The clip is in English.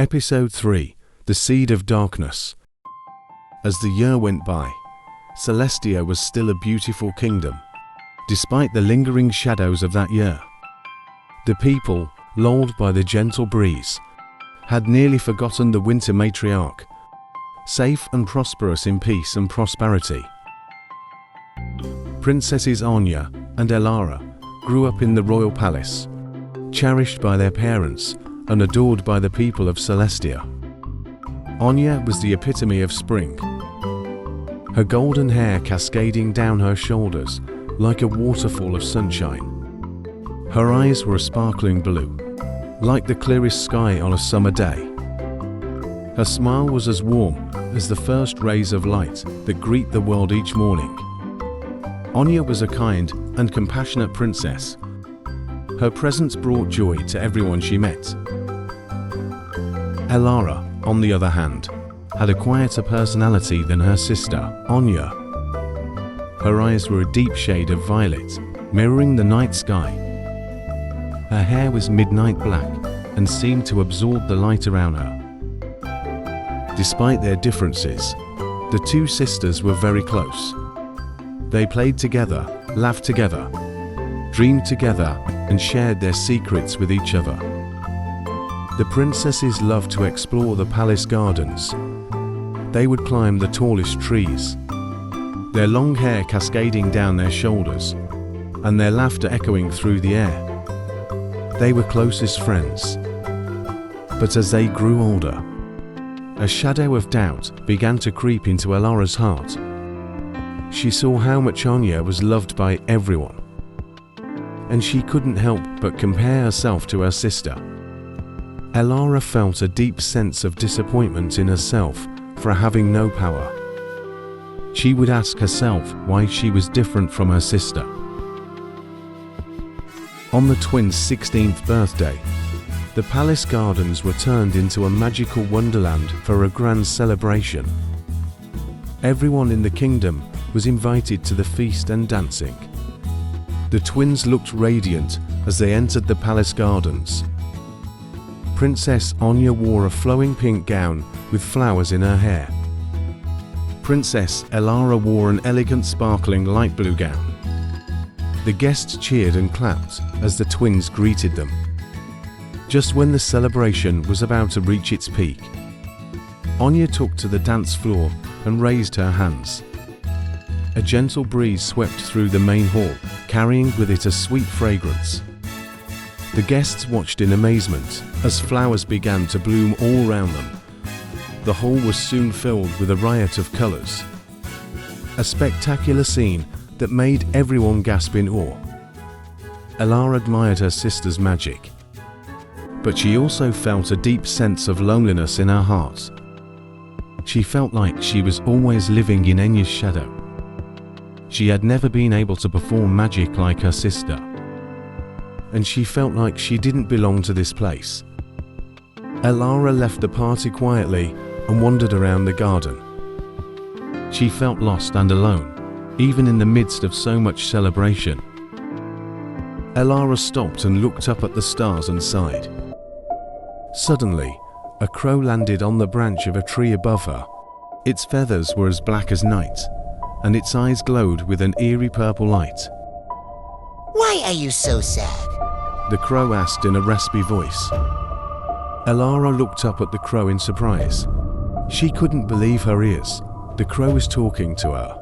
Episode 3: The Seed of Darkness. As the year went by, Celestia was still a beautiful kingdom, despite the lingering shadows of that year. The people, lulled by the gentle breeze, had nearly forgotten the winter matriarch, safe and prosperous in peace and prosperity. Princesses Anya and Elara grew up in the royal palace, cherished by their parents and adored by the people of Celestia. Anya was the epitome of spring, her golden hair cascading down her shoulders like a waterfall of sunshine. Her eyes were a sparkling blue, like the clearest sky on a summer day. Her smile was as warm as the first rays of light that greet the world each morning. Anya was a kind and compassionate princess. Her presence brought joy to everyone she met. Elara, on the other hand, had a quieter personality than her sister, Anya. Her eyes were a deep shade of violet, mirroring the night sky. Her hair was midnight black and seemed to absorb the light around her. Despite their differences, the two sisters were very close. They played together, laughed together, dreamed together, and shared their secrets with each other. The princesses loved to explore the palace gardens. They would climb the tallest trees, their long hair cascading down their shoulders, and their laughter echoing through the air. They were closest friends. But as they grew older, a shadow of doubt began to creep into Elara's heart. She saw how much Anya was loved by everyone, and she couldn't help but compare herself to her sister. Elara felt a deep sense of disappointment in herself for having no power. She would ask herself why she was different from her sister. On the twins' 16th birthday, the palace gardens were turned into a magical wonderland for a grand celebration. Everyone in the kingdom was invited to the feast and dancing. The twins looked radiant as they entered the palace gardens. Princess Anya wore a flowing pink gown with flowers in her hair. Princess Elara wore an elegant sparkling light blue gown. The guests cheered and clapped as the twins greeted them. Just when the celebration was about to reach its peak, Anya took to the dance floor and raised her hands. A gentle breeze swept through the main hall, carrying with it a sweet fragrance. The guests watched in amazement as flowers began to bloom all around them. The hall was soon filled with a riot of colors, a spectacular scene that made everyone gasp in awe. Elara admired her sister's magic, but she also felt a deep sense of loneliness in her heart. She felt like she was always living in Anya's shadow. She had never been able to perform magic like her sister, and she felt like she didn't belong to this place. Elara left the party quietly and wandered around the garden. She felt lost and alone, even in the midst of so much celebration. Elara stopped and looked up at the stars and sighed. Suddenly, a crow landed on the branch of a tree above her. Its feathers were as black as night, and its eyes glowed with an eerie purple light. "Why are you so sad?" the crow asked in a raspy voice. Elara looked up at the crow in surprise. She couldn't believe her ears. The crow was talking to her.